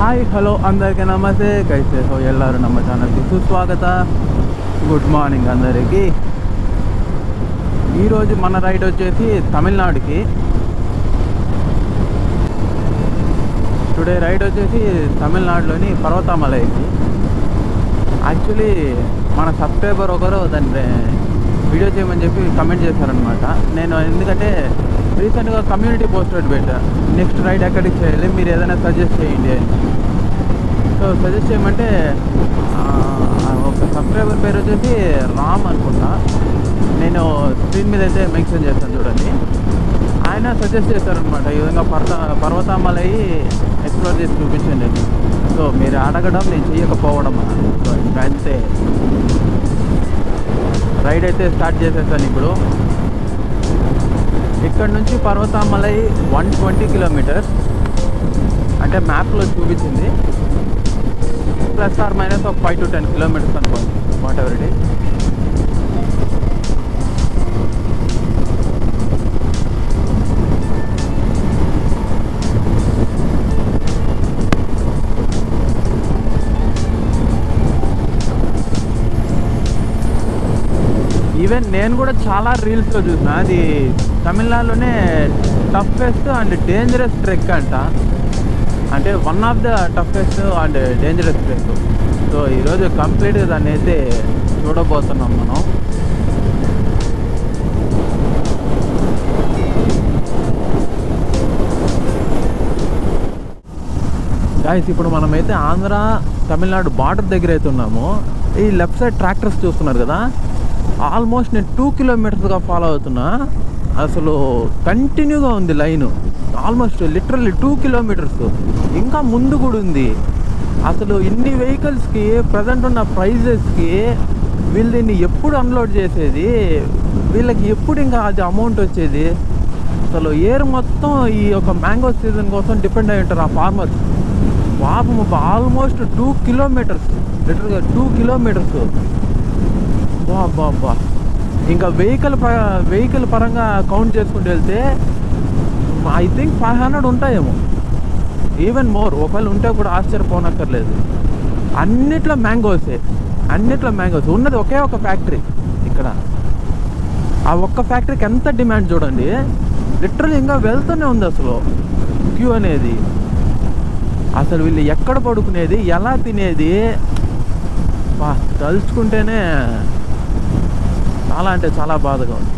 हाय hello अंदरिकी नमस्ते कैसे हो एल्लारू नम्म चैनल की सुस्वागत गुड मार्निंग अंदरिकी मन राइड वच्चेसी तमिलनाडुकी टुडे राइड वच्चेसी तमिलनाडुलोनी पर्वतमलैकी యాక్చువల్లీ మన సబ్స్క్రైబర్ ఒకరు దాన్ని వీడియో చేయమని చెప్పి కమెంట్ చేశారనమాట. నేను ఎందుకంటే రీసెంట్గా కమ్యూనిటీ పోస్ట్ ఒకటి పెట్టా, నెక్స్ట్ రైడ్ ఎక్కడికి చేయాలి మీరు ఏదైనా సజెస్ట్ చేయండి అని. సో సజెస్ట్ చేయమంటే ఒక సబ్స్క్రైబర్ పేరు వచ్చేసి రామ్ అనుకుంటా, నేను స్క్రీన్ మీద అయితే మెన్షన్ చేస్తాను చూడండి. ఆయన సజెస్ట్ చేశారనమాట, ఈ విధంగా పర్వతమలై ఎక్స్ప్లోర్ చేసి చూపించండి అని. సో మీరు అడగడం నేను చెయ్యకపోవడం, సో ఇంకా అంతే. రైడ్ అయితే స్టార్ట్ చేసేసాను. ఇప్పుడు ఇక్కడ నుంచి పర్వతమలై 120 కిలోమీటర్స్ అంటే మ్యాప్లో చూపించింది, ప్లస్ ఆర్ మైనస్ ఒక 5 to 10 కిలోమీటర్స్ అనుకోండి, what ever it is. Even నేను కూడా చాలా రీల్స్లో చూసిన, అది తమిళనాడులోనే టఫెస్ట్ అండ్ డేంజరస్ ట్రెక్ అంట, అంటే one of the toughest and dangerous trek. So ఈరోజు కంప్లీట్గా దాన్ని అయితే చూడబోతున్నాం మనం. గాయ్స్ ఇప్పుడు మనమైతే ఆంధ్ర తమిళనాడు బార్డర్ దగ్గర అయితే ఉన్నాము. ఈ లెఫ్ట్ సైడ్ ట్రాక్టర్స్ చూస్తున్నారు కదా, ఆల్మోస్ట్ నేను 2 కిలోమీటర్స్గా ఫాలో అవుతున్నా. అసలు కంటిన్యూగా ఉంది లైను, ఆల్మోస్ట్ లిటరల్లీ 2 కిలోమీటర్స్. ఇంకా ముందు కూడా ఉంది. అసలు ఇన్ని వెహికల్స్కి ప్రజెంట్ ఉన్న ప్రైజెస్కి వీళ్ళు దీన్ని ఎప్పుడు అన్లోడ్ చేసేది, వీళ్ళకి ఎప్పుడు ఇంకా అది అమౌంట్ వచ్చేది. అసలు ఇయర్ మొత్తం ఈ యొక్క మ్యాంగో సీజన్ కోసం డిపెండ్ అయి ఉంటారు ఆ ఫార్మర్స్. పాపం ఆల్మోస్ట్ 2 కిలోమీటర్స్, లిటరల్గా 2 కిలోమీటర్స్. బాబా, ఇంకా వెహికల్ పరంగా కౌంట్ చేసుకుంటూ వెళ్తే ఐ థింక్ 500 ఉంటాయేమో, ఈవెన్ మోర్. ఒకవేళ ఉంటే కూడా ఆశ్చర్యపోనక్కర్లేదు. అన్నిట్లో మ్యాంగోసే, ఉన్నది ఒకే ఒక ఫ్యాక్టరీ ఇక్కడ. ఆ ఒక్క ఫ్యాక్టరీకి ఎంత డిమాండ్ చూడండి, లిటరల్ ఇంకా వెళ్తూనే ఉంది అసలు క్యూ అనేది. అసలు వీళ్ళు ఎక్కడ పడుకునేది, ఎలా తినేది, తలుచుకుంటేనే చాలా అంటే చాలా బాధగా ఉంది.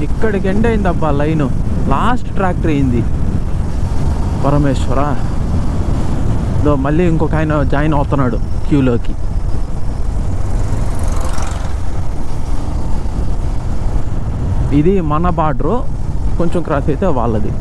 ఇక్కడికి ఎండ్ అయింది అబ్బా లైను, లాస్ట్ ట్రాక్టర్ అయింది. పరమేశ్వర, మళ్ళీ ఇంకొక ఆయన జాయిన్ అవుతున్నాడు క్యూలోకి. ఇది మన బార్డరు, కొంచెం క్రాస్ అయితే వాళ్ళది.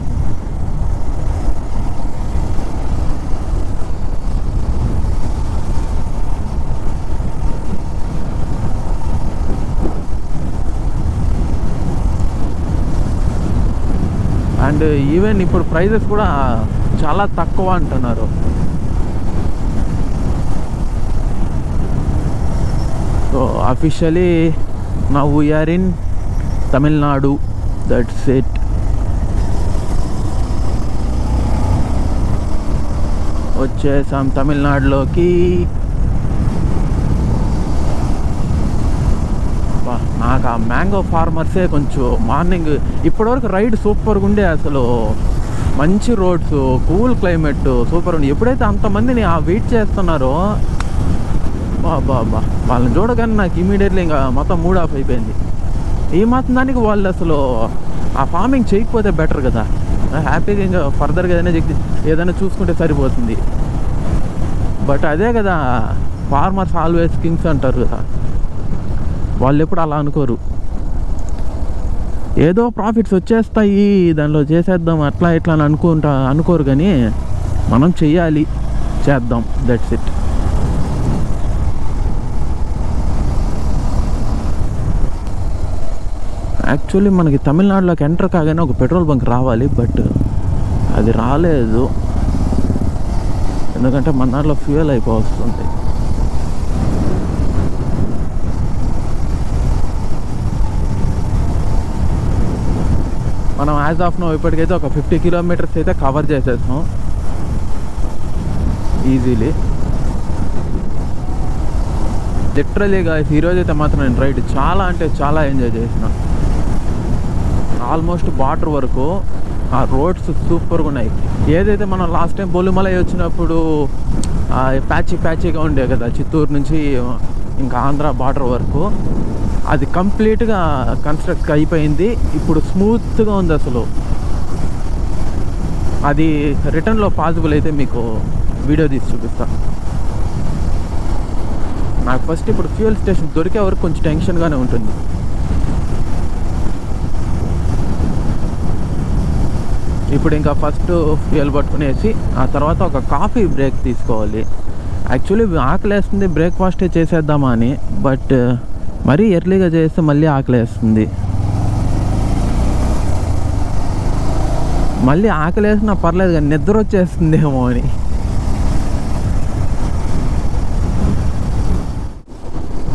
అండ్ ఈవెన్ ఇప్పుడు ప్రైజెస్ కూడా చాలా తక్కువ అంటున్నారు. So officially now we are in Tamil Nadu, that's it. వచ్చేసాం తమిళనాడులోకి. నాకు ఆ మ్యాంగో ఫార్మర్సే కొంచెం మార్నింగ్ ఇప్పటివరకు రైడ్ సూపర్గా ఉండే. అసలు మంచి రోడ్స్, కూల్ క్లైమేట్ సూపర్ ఉంది. ఎప్పుడైతే అంతమందిని వెయిట్ చేస్తున్నారో బాబా, వాళ్ళని చూడగానే నాకు ఇమీడియట్లీ ఇంకా మొత్తం మూడ్ ఆఫ్ అయిపోయింది. ఈ మాత్రం దానికి వాళ్ళు అసలు ఆ ఫార్మింగ్ చేయకపోతే బెటర్ కదా, హ్యాపీగా ఇంకా ఫర్దర్గా ఏదైనా చూసుకుంటే సరిపోతుంది. బట్ అదే కదా, ఫార్మర్స్ ఆల్వేస్ కింగ్స్ అంటారు కదా, వాళ్ళు ఎప్పుడు అలా అనుకోరు. ఏదో ప్రాఫిట్స్ వచ్చేస్తాయి దానిలో చేసేద్దాం అట్లా ఇట్లా అని అనుకోరు, కానీ మనం చెయ్యాలి, చేద్దాం, దట్స్ ఇట్. యాక్చువల్లీ మనకి తమిళనాడులోకి ఎంటర్ కాగానే ఒక పెట్రోల్ బంక్ రావాలి, బట్ అది రాలేదు. ఎందుకంటే మన దాంట్లో ఫ్యూయల్ అయిపోతుంది. మనం యాజ్ ఆఫ్ నో ఇప్పటికైతే ఒక 50 కిలోమీటర్స్ అయితే కవర్ చేసేసాం ఈజీలీ. లిటరలీ గాయ్స్ ఈరోజు అయితే మాత్రం నేను రైడ్ చాలా అంటే చాలా ఎంజాయ్ చేసిన. ఆల్మోస్ట్ బార్డర్ వరకు ఆ రోడ్స్ సూపర్గా ఉన్నాయి. ఏదైతే మనం లాస్ట్ టైం బొలిమలై వచ్చినప్పుడు ప్యాచీగా ఉండే కదా చిత్తూరు నుంచి ఇంకా ఆంధ్ర బార్డర్ వరకు, అది కంప్లీట్గా కన్స్ట్రక్ట్ అయిపోయింది. ఇప్పుడు స్మూత్గా ఉంది అసలు. అది రిటర్న్లో పాసిబుల్ అయితే మీకు వీడియో తీసి చూపిస్తా. నాకు ఫస్ట్ ఇప్పుడు ఫ్యూయల్ స్టేషన్ దొరికే వరకు కొంచెం టెన్షన్గానే ఉంటుంది. ఇప్పుడు ఇంకా ఫస్ట్ ఫ్యూయల్ పట్టుకునేసి ఆ తర్వాత ఒక కాఫీ బ్రేక్ తీసుకోవాలి. యాక్చువల్లీ ఆకలేస్తుంది, బ్రేక్ఫాస్టే చేసేద్దామా అని, బట్ మరీ ఎర్లీగా చేస్తే మళ్ళీ ఆకలేస్తుంది. మళ్ళీ ఆకలేసినా పర్లేదు కానీ నిద్ర వచ్చేస్తుందేమో అని.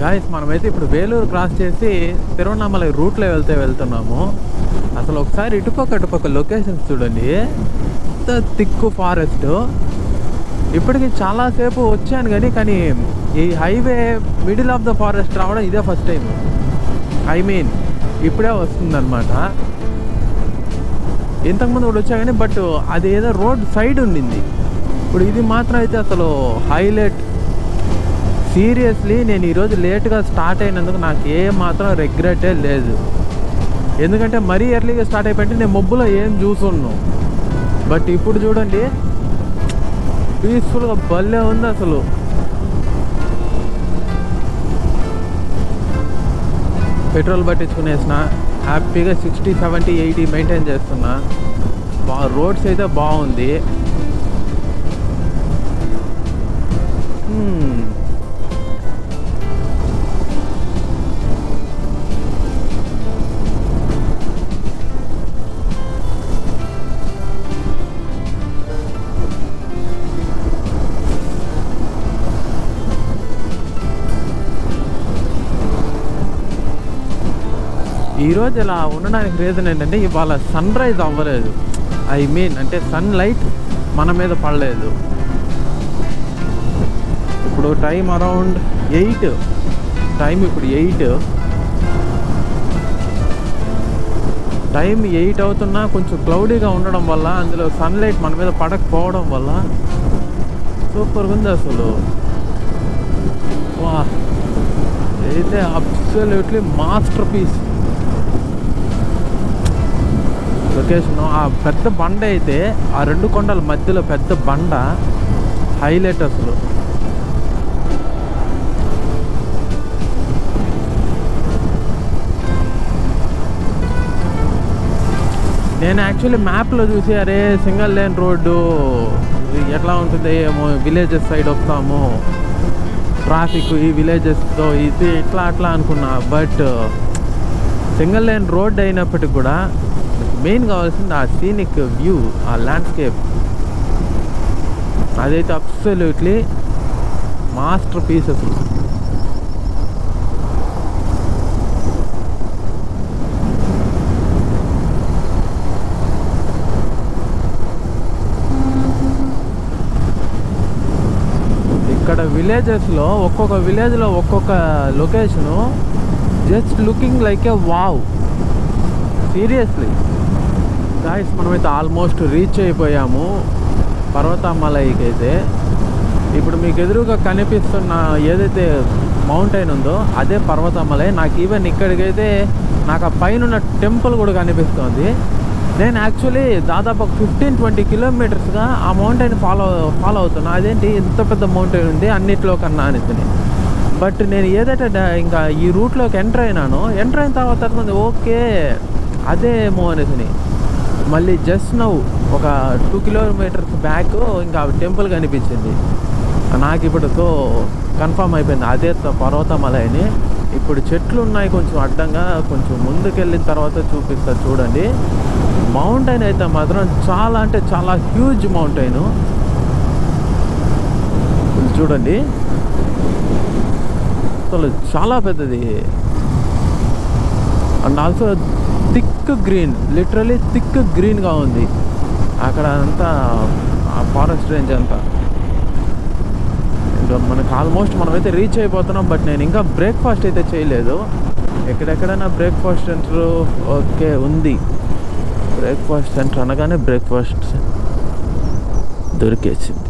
గాయస్ మనమైతే ఇప్పుడు వేలూరు క్రాస్ చేసి తిరువన్నామలై రూట్లో వెళ్తున్నాము. అసలు ఒకసారి ఇటుపక్క లొకేషన్స్ చూడండి, ఎంత థిక్ ఫారెస్ట్. ఇప్పటికి చాలాసేపు వచ్చాను కానీ ఈ highway middle of the forest రావడం ఇదే ఫస్ట్ టైం. ఐ మీన్ ఇప్పుడే వస్తుందన్నమాట. ఇంతకుముందు కూడా వచ్చా కానీ బట్ అది ఏదో రోడ్ సైడ్ ఉండింది. ఇప్పుడు ఇది మాత్రం అయితే అసలు హైలైట్. సీరియస్లీ నేను ఈరోజు లేట్గా స్టార్ట్ అయినందుకు నాకు ఏ మాత్రం రిగ్రెటే లేదు. ఎందుకంటే మరీ ఎర్లీగా స్టార్ట్ అయిపోయింటే నేను మబ్బులో ఏం చూసున్నాను. బట్ ఇప్పుడు చూడండి పీస్ఫుల్గా భలే ఉంది అసలు. పెట్రోల్ పట్టించుకునేసిన హ్యాపీగా 60, 70, 80 మెయింటైన్ చేస్తున్నా. రోడ్స్ అయితే బాగుంది. ఈరోజు ఇలా ఉండడానికి రీజన్ ఏంటంటే ఇవాళ సన్ రైజ్ అవ్వలేదు. ఐ మీన్ అంటే సన్ లైట్ మన మీద పడలేదు. ఇప్పుడు టైం అరౌండ్ 8. టైం ఇప్పుడు 8. టైం 8 అవుతున్నా కొంచెం క్లౌడీగా ఉండడం వల్ల, అందులో సన్లైట్ మన మీద పడకపోవడం వల్ల సూపర్గా ఉంది అసలు. వా, అయితే అబ్సల్యూట్లీ మాస్టర్ పీస్ లొకేషన్. ఆ పెద్ద బండ అయితే ఆ 2 కొండల మధ్యలో పెద్ద బండ హైలైట్ అసలు. నేను యాక్చువల్లీ మ్యాప్లో చూసి అరే సింగిల్ లేన్ రోడ్డు ఎట్లా ఉంటుంది ఏమో, విలేజెస్ సైడ్ వస్తాము, ట్రాఫిక్ ఈ విలేజెస్తో ఇది ఇట్లా అట్లా అనుకున్నా. బట్ సింగిల్ లేన్ రోడ్ అయినప్పటికి కూడా మెయిన్ కావాల్సింది ఆ సీనిక్ వ్యూ, ఆ ల్యాండ్స్కేప్. అదైతే అబ్సల్యూట్లీ మాస్టర్ పీస్ అసలు. ఇక్కడ విలేజెస్లో ఒక్కొక్క విలేజ్లో ఒక్కొక్క లొకేషను జస్ట్ లుకింగ్ లైక్ ఏ వావ్. సీరియస్లీ గాయస్ మనమైతే ఆల్మోస్ట్ రీచ్ అయిపోయాము పర్వతామలైకి అయితే. ఇప్పుడు మీకు ఎదురుగా కనిపిస్తున్న ఏదైతే మౌంటైన్ ఉందో అదే పర్వతామలై. నాకు ఈవెన్ ఇక్కడికైతే నాకు ఆ పైన టెంపుల్ కూడా కనిపిస్తుంది. నేను యాక్చువల్లీ దాదాపు 15-20 కిలోమీటర్స్గా ఆ మౌంటైన్ ఫాలో అవుతున్నా. అదేంటి ఇంత పెద్ద మౌంటైన్ ఉంది అన్నిట్లో కన్నా అనేసి. బట్ నేను ఏదైతే ఇంకా ఈ రూట్లోకి ఎంటర్ అయిన తర్వాత ఓకే అదేమో అనేసి మళ్ళీ జస్ట్ నౌ ఒక 2 కిలోమీటర్స్ బ్యాక్ ఇంకా టెంపుల్ కనిపించింది నాకు. ఇప్పుడు సో కన్ఫర్మ్ అయిపోయింది అదే పర్వతమలై అని. ఇప్పుడు చెట్లు ఉన్నాయి కొంచెం అడ్డంగా, కొంచెం ముందుకెళ్ళిన తర్వాత చూపిస్తా చూడండి. మౌంటైన్ అయితే మాత్రం చాలా అంటే చాలా హ్యూజ్ మౌంటైన్ చూడండి, అసలు చాలా పెద్దది. And also thick green, literally thick గ్రీన్గా ఉంది అక్కడ అంతా, ఆ ఫారెస్ట్ రేంజ్ అంతా. ఇంకా మనకు ఆల్మోస్ట్ మనమైతే రీచ్ అయిపోతున్నాం. బట్ నేను ఇంకా బ్రేక్ఫాస్ట్ అయితే చేయలేదు. ఎక్కడెక్కడైనా బ్రేక్ఫాస్ట్ సెంటర్ ఓకే ఉంది. బ్రేక్ఫాస్ట్ సెంటర్ అనగానే బ్రేక్ఫాస్ట్ దొరికేసింది.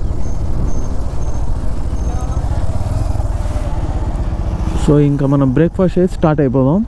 సో ఇంకా మనం బ్రేక్ఫాస్ట్ చేసి స్టార్ట్ అయిపోదాం.